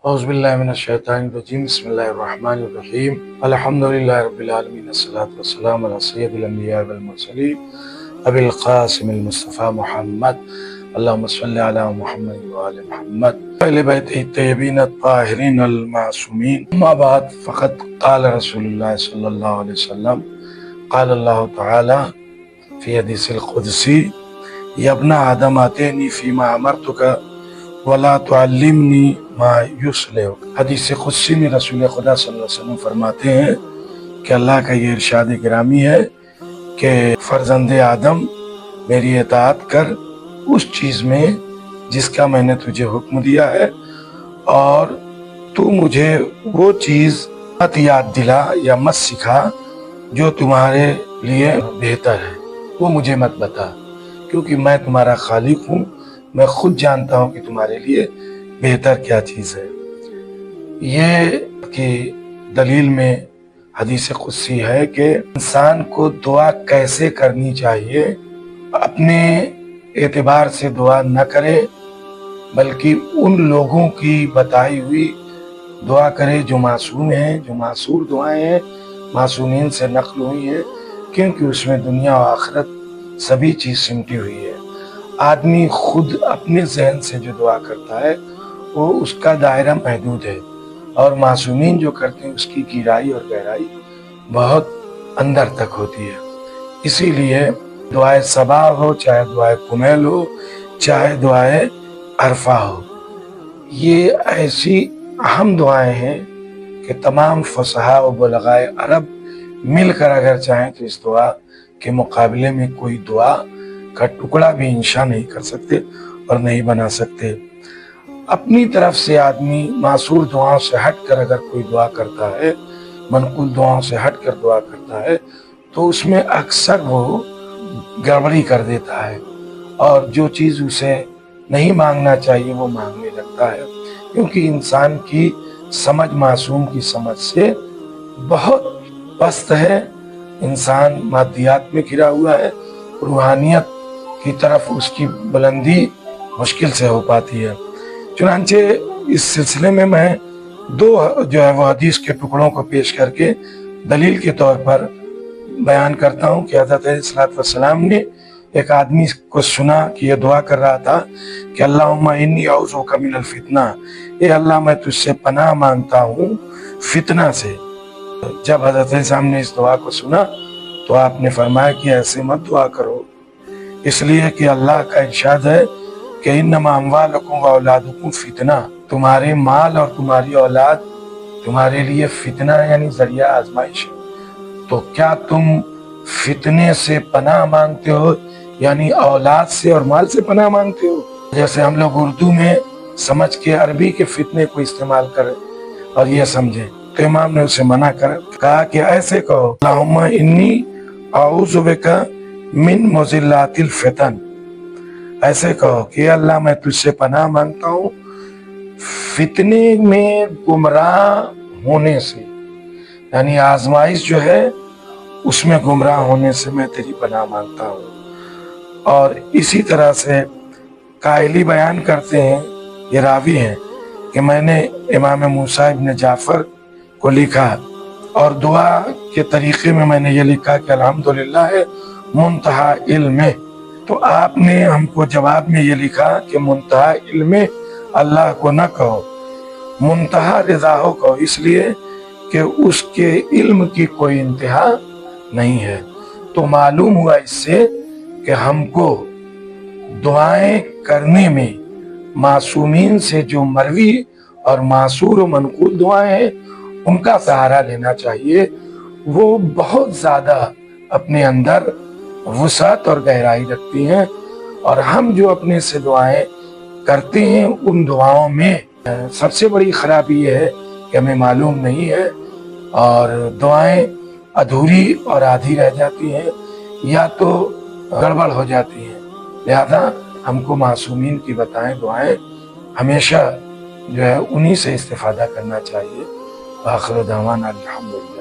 اعوذ باللہ من الشیطان الرجیم بسم اللہ الرحمن الرحیم الحمدللہ رب العالمین الصلاۃ والسلام علی سید الانبیاء والمرسلین ابی القاسم المصطفیٰ محمد اللہم صلی علی محمد وآل محمد اہل بیت الطیبین الطاہرین المعصومین اما بعد فقد قال رسول اللہ صلی اللہ علیہ وسلم قال اللہ تعالی فی حدیث القدسی یا ابن آدم آتینی فیما امرتک وَلَا تُعَلِّمْنِي مَا يُصْلِحُ۔ حدیث قدسی میں رسول خدا صلی اللہ علیہ وسلم فرماتے ہیں کہ اللہ کا یہ ارشاد گرامی ہے کہ فرزند آدم میری اطاعت کر اس چیز میں جس کا میں نے تجھے حکم دیا ہے، اور تو مجھے وہ چیز مت یاد دلا یا مت سکھا جو تمہارے لیے بہتر ہے، وہ مجھے مت بتا، کیونکہ میں تمہارا خالق ہوں، میں خود جانتا ہوں کہ تمہارے لیے بہتر کیا چیز ہے۔ یہ کہ دلیل میں حدیث قدسی ہے کہ انسان کو دعا کیسے کرنی چاہیے، اپنے اعتبار سے دعا نہ کرے بلکہ ان لوگوں کی بتائی ہوئی دعا کرے جو معصوم ہیں، جو معصور دعائیں ہیں، معصومین سے نقل ہوئی ہیں، کیونکہ اس میں دنیا و آخرت سبھی چیز سمٹی ہوئی ہے۔ آدمی خود اپنے ذہن سے جو دعا کرتا ہے وہ اس کا دائرہ محدود ہے، اور معصومین جو کرتے ہیں اس کی گہرائی اور گہرائی بہت اندر تک ہوتی ہے۔ اسی لیے دعائے صباح ہو، چاہے دعائے کمیل ہو، چاہے دعائے عرفہ ہو، یہ ایسی اہم دعائیں ہیں کہ تمام فصحاء و بلغاء عرب مل کر اگر چاہیں تو اس دعا کے مقابلے میں کوئی دعا کا ٹکڑا بھی انشاء نہیں کر سکتے اور نہیں بنا سکتے۔ اپنی طرف سے آدمی معصور دعاؤں سے ہٹ کر اگر کوئی دعا کرتا ہے، منقول دعاؤں سے ہٹ کر دعا کرتا ہے، تو اس میں اکثر وہ گڑبڑی کر دیتا ہے، اور جو چیز اسے نہیں مانگنا چاہیے وہ مانگنے لگتا ہے، کیونکہ انسان کی سمجھ معصوم کی سمجھ سے بہت پست ہے۔ انسان مادیات میں گھرا ہوا ہے، روحانیت کی طرف اس کی بلندی مشکل سے ہو پاتی ہے۔ چنانچہ اس سلسلے میں دو جو ہے وہ حدیث کے ٹکڑوں کو پیش کر کے دلیل کے طور پر بیان کرتا ہوں کہ حضرت علیہ الصلوۃ والسلام نے ایک آدمی کو سنا کہ یہ دعا کر رہا تھا کہ اللہم انی اعوذ بک من الفتنہ، اے اللہ میں تجھ سے پناہ مانگتا ہوں فتنہ سے۔ جب حضرت علیہ السلام نے اس دعا کو سنا تو آپ نے فرمایا کہ ایسے مت دعا کرو، اس لیے کہ اللہ کا ارشاد ہے کہ انما اموالکم و اولادکم فتنہ، تمہارے مال اور تمہاری اولاد تمہارے لیے فتنہ یعنی ذریعہ آزمائش ہے۔ تو کیا تم فتنے سے پناہ مانگتے ہو، یعنی اولاد سے اور مال سے پناہ مانگتے ہو؟ جیسے ہم لوگ اردو میں سمجھ کے عربی کے فتنے کو استعمال کریں اور یہ سمجھیں، تو امام نے اسے منع کہا کہ ایسے کہو اللہم انی اعوذ بک من مضلات الفتن، ایسے کہو کہ اللہ میں تجھ سے پناہ مانگتا ہوں فتنے میں گمراہ ہونے سے، یعنی آزمائش جو ہے اس میں گمراہ ہونے سے میں تیری پناہ مانگتا ہوں۔ اور اسی طرح سے قائلی بیان کرتے ہیں، یہ راوی ہیں، کہ میں نے امام موسیٰ ابن جعفر کو لکھا اور دعا کے طریقے میں نے یہ لکھا کہ الحمدللہ منتہا علم، تو آپ نے ہم کو جواب میں یہ لکھا کہ منتہا علم اللہ کو نہ کہو، منتہا رضا ہو کہو، اس لیے کہ اس کے علم کی کوئی انتہا نہیں ہے۔ تو معلوم ہوا اس سے کہ ہم کو دعائیں کرنے میں معصومین سے جو مروی اور معصور و منقول دعائیں ہیں ان کا سہارا لینا چاہیے، وہ بہت زیادہ اپنے اندر وسعت اور گہرائی رکھتی ہیں، اور ہم جو اپنے سے دعائیں کرتے ہیں ان دعاؤں میں سب سے بڑی خرابی یہ ہے کہ ہمیں معلوم نہیں ہے، اور دعائیں ادھوری اور آدھی رہ جاتی ہیں یا تو گڑبڑ ہو جاتی ہیں۔ لہذا ہم کو معصومین کی بتائیں دعائیں ہمیشہ جو ہے انہی سے استفادہ کرنا چاہیے۔ آخر دعوانا الحمدللہ۔